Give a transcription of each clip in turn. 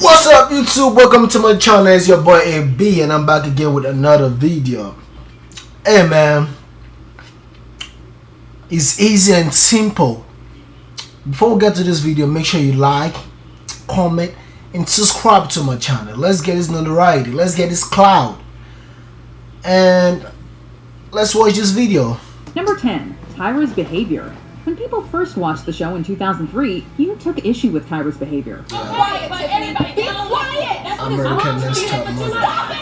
What's up YouTube? Welcome to my channel. It's your boy AB and I'm back again with another video. Hey man, it's easy and simple. Before we get to this video, make sure you like, comment and subscribe to my channel. Let's get this notoriety, let's get this clout, and let's watch this video. Number 10. Tyra's behavior. When people first watched the show in 2003, you took issue with Tyra's behavior. Be quiet, but everybody be quiet! That's what American Next Top Model. Stop it!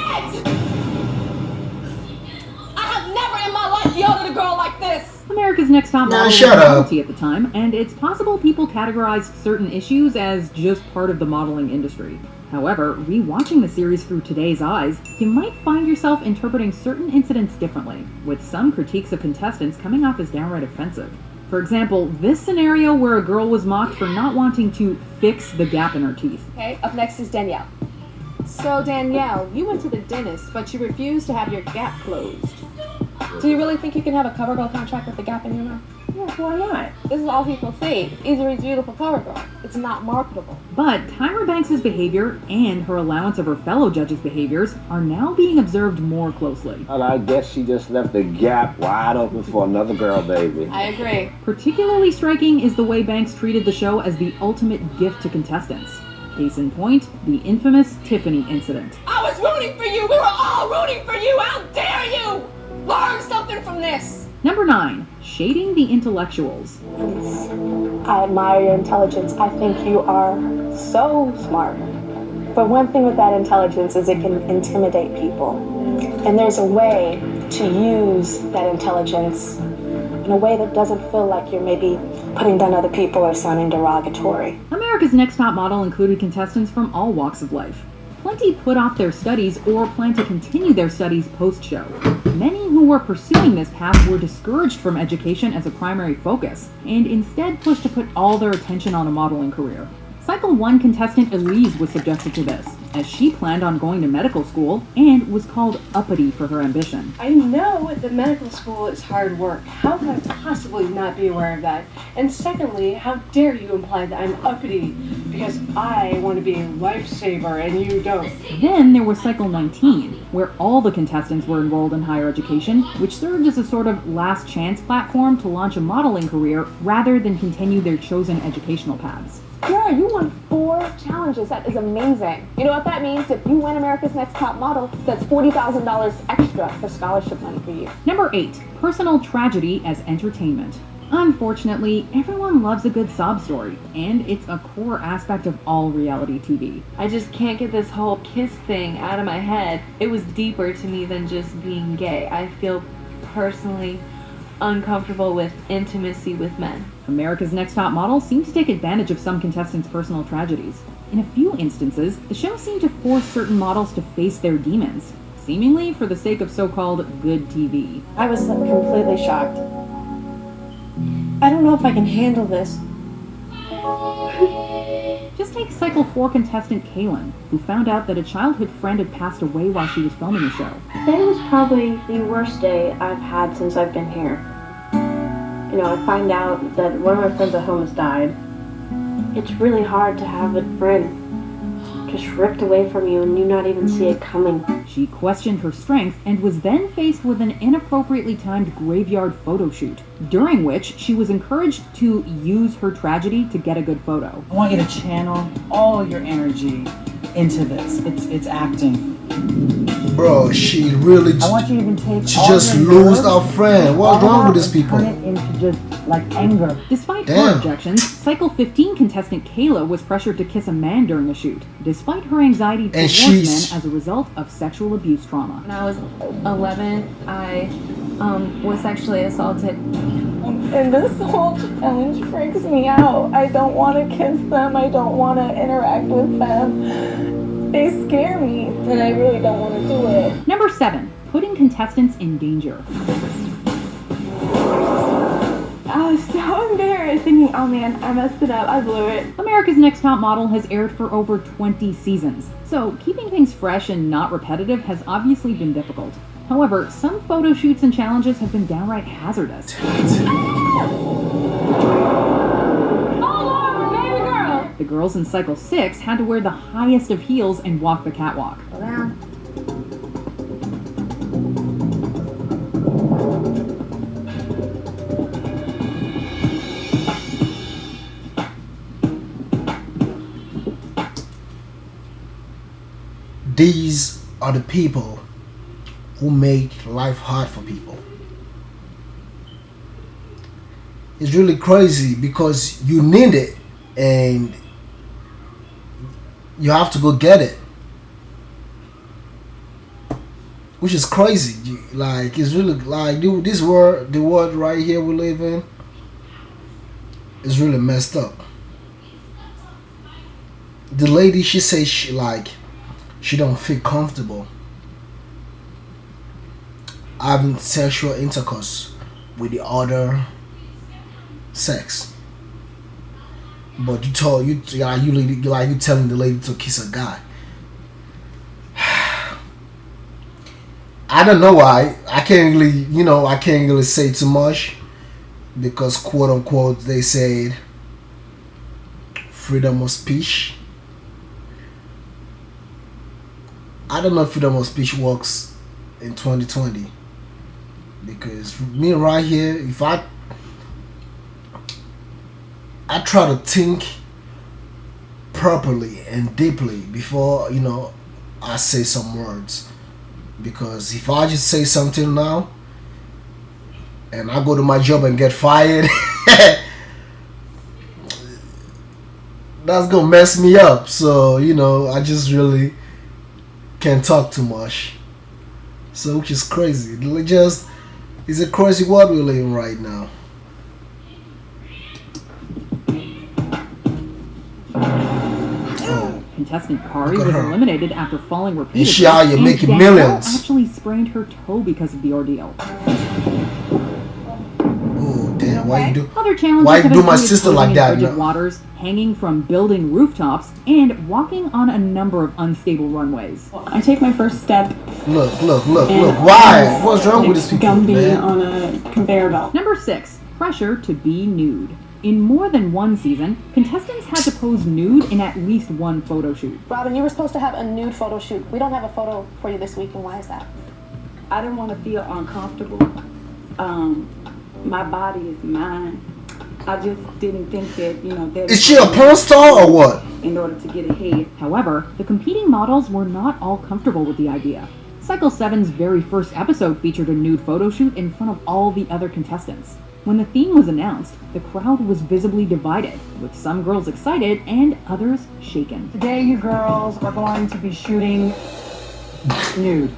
I have never in my life yelled at a girl like this! America's Next Top Model was royalty at the time, and it's possible people categorized certain issues as just part of the modeling industry. However, rewatching the series through today's eyes, you might find yourself interpreting certain incidents differently, with some critiques of contestants coming off as downright offensive. For example, this scenario where a girl was mocked for not wanting to fix the gap in her teeth. Okay, up next is Danielle. So Danielle, you went to the dentist, but you refused to have your gap closed. Do you really think you can have a CoverGirl contract with a gap in your mouth? Yeah, why not? This is all people see. It's easy to do for CoverGirl. It's not marketable. But Tyra Banks' behavior and her allowance of her fellow judges' behaviors are now being observed more closely. And I guess she just left the gap wide open for another girl, baby. I agree. Particularly striking is the way Banks treated the show as the ultimate gift to contestants. Case in point, the infamous Tiffany incident. I was rooting for you! We were all rooting for you! How dare you! Learn something from this! Number 9. Shading the intellectuals. I admire your intelligence. I think you are so smart. But one thing with that intelligence is it can intimidate people. And there's a way to use that intelligence in a way that doesn't feel like you're maybe putting down other people or sounding derogatory. America's Next Top Model included contestants from all walks of life. Plenty put off their studies or plan to continue their studies post-show. Many who were pursuing this path were discouraged from education as a primary focus, and instead pushed to put all their attention on a modeling career. Cycle 1 contestant Elise was subjected to this, as she planned on going to medical school and was called uppity for her ambition. I know that medical school is hard work. How could I possibly not be aware of that? And secondly, how dare you imply that I'm uppity because I want to be a lifesaver and you don't? Then there was Cycle 19, where all the contestants were enrolled in higher education, which served as a sort of last chance platform to launch a modeling career rather than continue their chosen educational paths. Girl, you won 4 challenges. That is amazing. You know what that means? If you win America's Next Top Model, that's $40,000 extra for scholarship money for you. Number 8. Personal tragedy as entertainment. Unfortunately, everyone loves a good sob story, and it's a core aspect of all reality TV. I just can't get this whole kiss thing out of my head. It was deeper to me than just being gay. I feel personally uncomfortable with intimacy with men. America's Next Top Model seemed to take advantage of some contestants' personal tragedies. In a few instances, the show seemed to force certain models to face their demons, seemingly for the sake of so-called good TV. I was completely shocked. I don't know if I can handle this. Just take Cycle 4 contestant Kaylin, who found out that a childhood friend had passed away while she was filming the show. Today was probably the worst day I've had since I've been here. You know, I find out that one of my friends at home has died. It's really hard to have a friend just ripped away from you and you not even see it coming. She questioned her strength and was then faced with an inappropriately timed graveyard photo shoot, during which she was encouraged to use her tragedy to get a good photo. I want you to channel all your energy into this. It's acting. Bro, she really I want you to even take she just lose our friend. What's wrong with these people? Turn it into just like anger. Despite her objections, Cycle 15 contestant Kayla was pressured to kiss a man during a shoot, despite her anxiety towards men as a result of sexual abuse trauma. When I was 11, I was sexually assaulted. And this whole challenge freaks me out. I don't want to kiss them. I don't want to interact with them. They scare me, and I really don't want to do it. Number 7. Putting contestants in danger. I was so embarrassed thinking, oh man, I messed it up, I blew it. America's Next Top Model has aired for over 20 seasons, so keeping things fresh and not repetitive has obviously been difficult. However, some photo shoots and challenges have been downright hazardous. Oh Lord, baby girl! The girls in cycle 6 had to wear the highest of heels and walk the catwalk. These are the people who make life hard for people. It's really crazy because you need it and you have to go get it, which is crazy. Like, it's really like this world, the world right here we live in, is really messed up. The lady, she says she don't feel comfortable having sexual intercourse with the other sex, but you telling the lady to kiss a guy. I don't know why. I can't really say too much because quote unquote they said freedom of speech. I don't know if freedom of speech works in 2020 because me right here, if I try to think properly and deeply before I say some words, because if I just say something now and I go to my job and get fired, that's gonna mess me up. So I just really can't talk too much. So, which is crazy. It's a crazy world we're living right now. Contestant Kari was eliminated after falling repeatedly. And she out here making Danielle millions. Actually sprained her toe because of the ordeal. Oh damn! Why you do my sister like that? Frigid waters, hanging from building rooftops, and walking on a number of unstable runways. I take my first step. Look! Why? What's wrong with this people, man? On a conveyor belt. Number 6, pressure to be nude. In more than one season, contestants had to pose nude in at least one photo shoot. Robin, you were supposed to have a nude photo shoot. We don't have a photo for you this week, and why is that? I didn't want to feel uncomfortable. My body is mine. I just didn't think that, Is she a porn star or what? In order to get ahead. However, the competing models were not all comfortable with the idea. Cycle 7's very first episode featured a nude photo shoot in front of all the other contestants. When the theme was announced, the crowd was visibly divided, with some girls excited and others shaken. Today you girls are going to be shooting nude.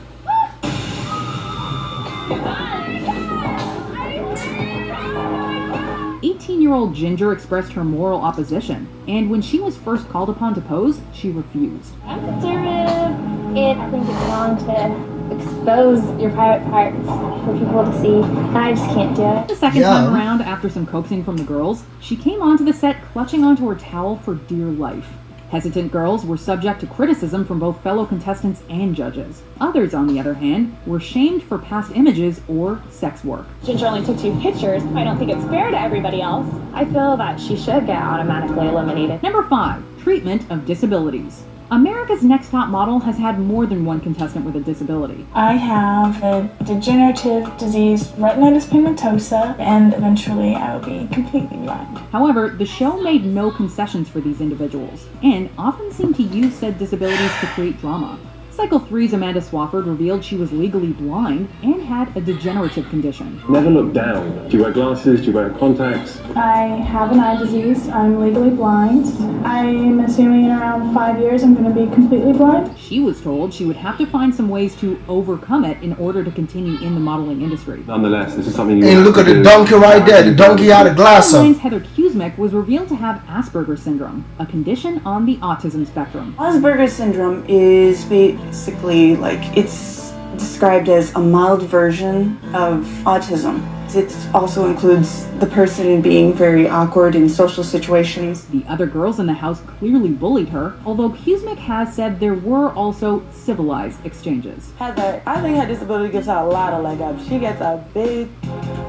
18-year-old Ginger expressed her moral opposition, and when she was first called upon to pose, she refused. I'm conservative, and I think it's wrong to expose your private parts for people to see, and I just can't do it. The second time around, after some coaxing from the girls, she came onto the set clutching onto her towel for dear life. Hesitant girls were subject to criticism from both fellow contestants and judges. Others, on the other hand, were shamed for past images or sex work. Ginger only took 2 pictures. I don't think it's fair to everybody else. I feel that she should get automatically eliminated. Number 5, treatment of disabilities. America's Next Top Model has had more than one contestant with a disability. I have a degenerative disease, retinitis pigmentosa, and eventually I will be completely blind. However, the show made no concessions for these individuals, and often seemed to use said disabilities to create drama. Cycle 3's Amanda Swafford revealed she was legally blind and had a degenerative condition. Never look down. Do you wear glasses? Do you wear contacts? I have an eye disease. I'm legally blind. I'm assuming in around 5 years I'm going to be completely blind. She was told she would have to find some ways to overcome it in order to continue in the modeling industry. Nonetheless, this is something you Hey, look at the donkey right there. The donkey had a glass on. Heather Kuzmic was revealed to have Asperger's syndrome, a condition on the autism spectrum. Asperger's syndrome is basically it's described as a mild version of autism. It also includes the person being very awkward in social situations. The other girls in the house clearly bullied her, although Kuzmic has said there were also civilized exchanges. Heather, I think her disability gives her a lot of leg up. She gets a big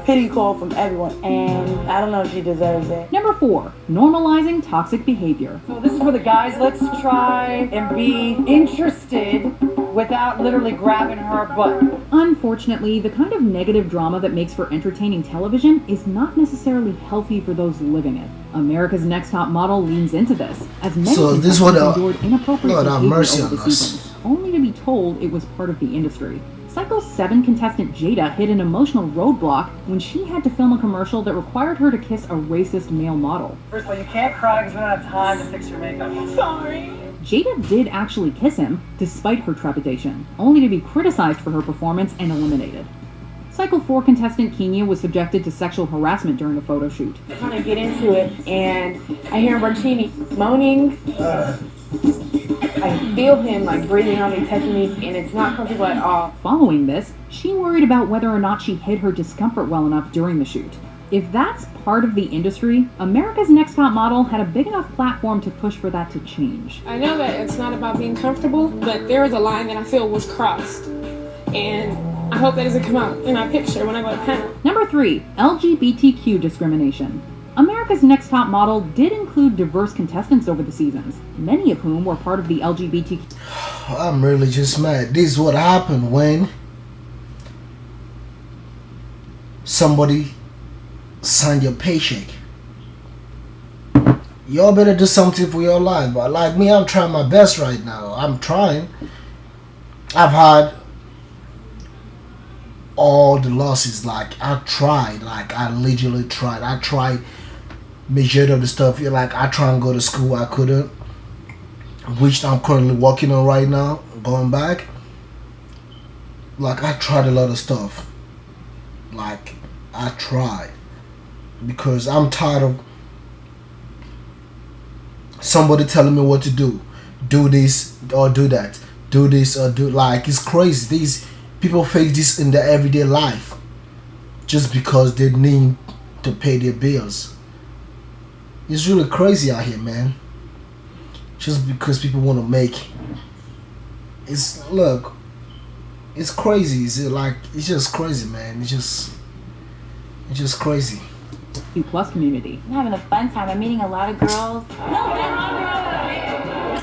pity call from everyone, and I don't know if she deserves it. Number 4, normalizing toxic behavior. So this is for the guys. Let's try and be interested without literally grabbing her butt. Unfortunately, the kind of negative drama that makes for entertaining television is not necessarily healthy for those living it. America's Next Top Model leans into this, as many contestants endured inappropriate behavior over the seasons, only to be told it was part of the industry. Cycle 7 contestant Jada hit an emotional roadblock when she had to film a commercial that required her to kiss a racist male model. First of all, you can't cry because we don't have time to fix your makeup. Sorry. Jada did actually kiss him, despite her trepidation, only to be criticized for her performance and eliminated. Cycle 4 contestant Kenya was subjected to sexual harassment during a photo shoot. I kind of get into it, and I hear Bertini moaning. I feel him like breathing on me, touching me, and it's not comfortable at all. Following this, she worried about whether or not she hid her discomfort well enough during the shoot. If that's part of the industry, America's Next Top Model had a big enough platform to push for that to change. I know that it's not about being comfortable, but there is a line that I feel was crossed, and I hope that doesn't come out in my picture when I go to panel. Number 3, LGBTQ discrimination. America's Next Top Model did include diverse contestants over the seasons, many of whom were part of the LGBTQ. I'm really just mad. This is what happened when somebody signed your paycheck. Y'all better do something for your life, but like me, I'm trying my best right now. I'm trying. I've had all the losses. Like I tried, like I literally tried. I tried majority of the stuff. You're like I try and go to school, I couldn't, which I'm currently working on right now, going back. Like I tried a lot of stuff. Like I tried because I'm tired of somebody telling me what to do. Do this or do that. Do this or do, like it's crazy. These people face this in their everyday life just because they need to pay their bills. It's really crazy out here, man. Just because people want to make it's look, it's crazy. It's just crazy, man. It's just crazy. Plus community. I'm having a fun time. I'm meeting a lot of girls.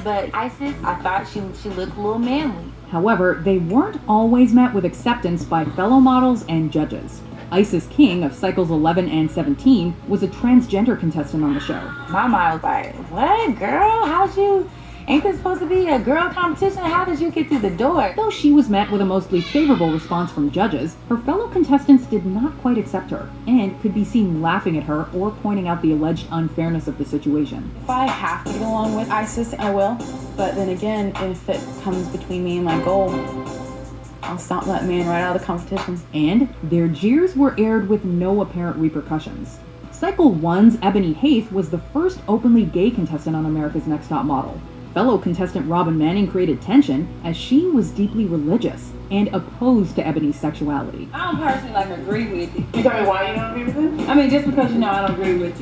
But Isis, I thought she looked a little manly. However, they weren't always met with acceptance by fellow models and judges. Isis King of Cycles 11 and 17 was a transgender contestant on the show. My mind was like, what, girl? How'd you... Ain't this supposed to be a girl competition? How did you get through the door? Though she was met with a mostly favorable response from judges, her fellow contestants did not quite accept her, and could be seen laughing at her or pointing out the alleged unfairness of the situation. If I have to get along with Isis, I will. But then again, if it comes between me and my goal, I'll stomp that man right out of the competition. And their jeers were aired with no apparent repercussions. Cycle 1's Ebony Haith was the first openly gay contestant on America's Next Top Model. Fellow contestant Robin Manning created tension as she was deeply religious and opposed to Ebony's sexuality. I don't personally agree with it. You tell me why you don't agree with it? I mean, just because I don't agree with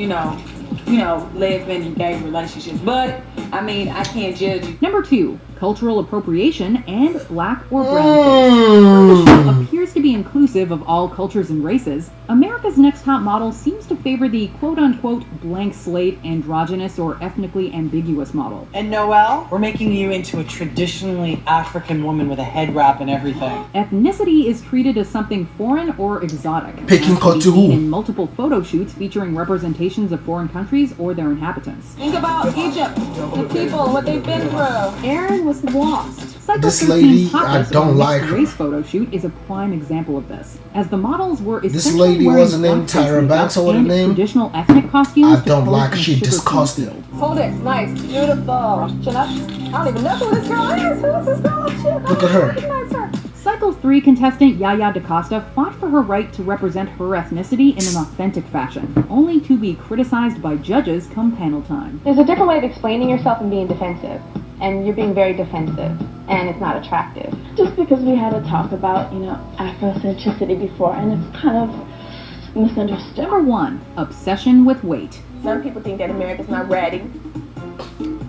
lesbian and gay relationships, but I mean, I can't judge you. Number 2, cultural appropriation and black or brown face. The show appears to be inclusive of all cultures and races. America's Next Top Model seems to favor the quote-unquote blank slate androgynous or ethnically ambiguous model. And Noelle, we're making you into a traditionally African woman with a head wrap and everything. Ethnicity is treated as something foreign or exotic. Picking cut to who? In multiple photo shoots featuring representations of foreign countries or their inhabitants. Think about Egypt, the people, what they've been through. Aaron was lost. Cycle This 13's lady, I Hottest don't or Mixed like her. Race photo shoot is a prime example of this, as the models were This essentially lady wearing wasn't named blackface Tyra makeup Banks or what her and name? traditional ethnic costumes. I don't to like pose in she a sugar-cane disgusting. field. Hold it, nice, beautiful. I don't even know who this girl is. Who is this girl? Shit, Look at her. I recognize her. Cycle 3 contestant Yaya DaCosta fought for her right to represent her ethnicity in an authentic fashion, only to be criticized by judges come panel time. There's a different way of explaining yourself and being defensive. And you're being very defensive. And it's not attractive. Just because we had to talk about, Afrocentricity before, and it's kind of misunderstood. Number 1, obsession with weight. Some people think that America's not ready.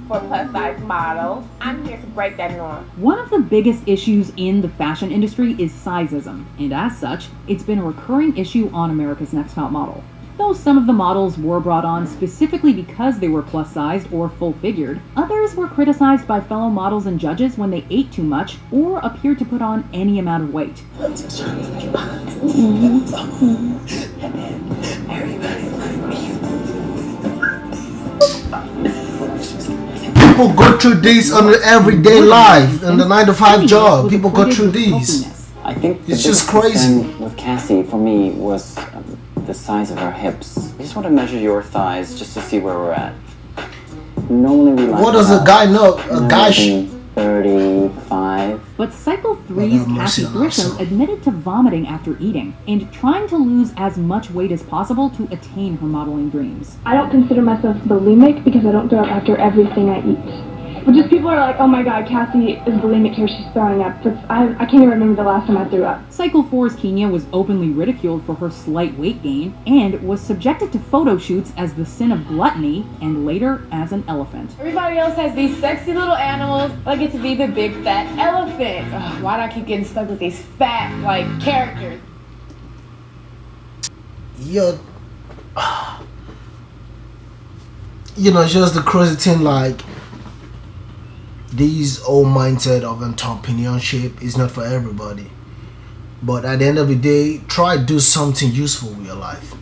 for plus-size models. I'm here to break that norm. One of the biggest issues in the fashion industry is sizeism, and as such, it's been a recurring issue on America's Next Top Model. Though some of the models were brought on specifically because they were plus-sized or full-figured, others were criticized by fellow models and judges when they ate too much or appeared to put on any amount of weight. People go through this on their everyday life, in the 9-to-5 job. People go through these. I think it's just crazy. With Cassie, for me, was the size of her hips. I just want to measure your thighs just to see where we're at. Normally we like. What does a guy know? A guy 35. But Cycle 3's Cassie Grissom admitted to vomiting after eating and trying to lose as much weight as possible to attain her modeling dreams. I don't consider myself bulimic because I don't throw up after everything I eat. But just people are like, oh my god, Cassie is bulimic here, she's throwing up. I can't even remember the last time I threw up. Cycle 4's Kenya was openly ridiculed for her slight weight gain and was subjected to photo shoots as the sin of gluttony and later as an elephant. Everybody else has these sexy little animals. I get to be the big fat elephant. Ugh, why do I keep getting stuck with these fat, like, characters? Yo, you know, it's just the crazy thing, like, these old mindset of entrepreneurship is not for everybody. But at the end of the day, try to do something useful with your life.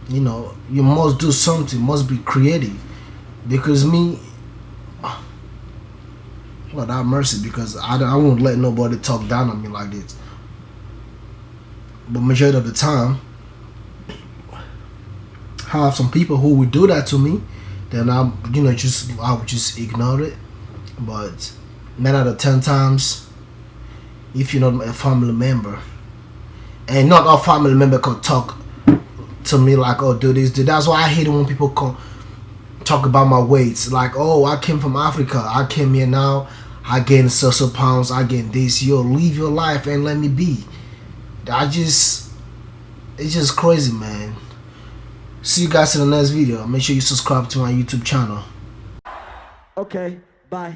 You know, you must do something, must be creative. Because me, Lord have mercy, because I won't let nobody talk down on me like this. But majority of the time, I have some people who would do that to me, then I would just ignore it. But 9 out of 10 times, if you're not a family member, and not all family member can talk to me like, oh, do this, do that. That's why I hate it when people talk about my weights. Like, oh, I came from Africa, I came here now, I gained so pounds, I gained this. Yo, live your life and let me be. It's just crazy, man. See you guys in the next video. Make sure you subscribe to my YouTube channel. Okay, bye.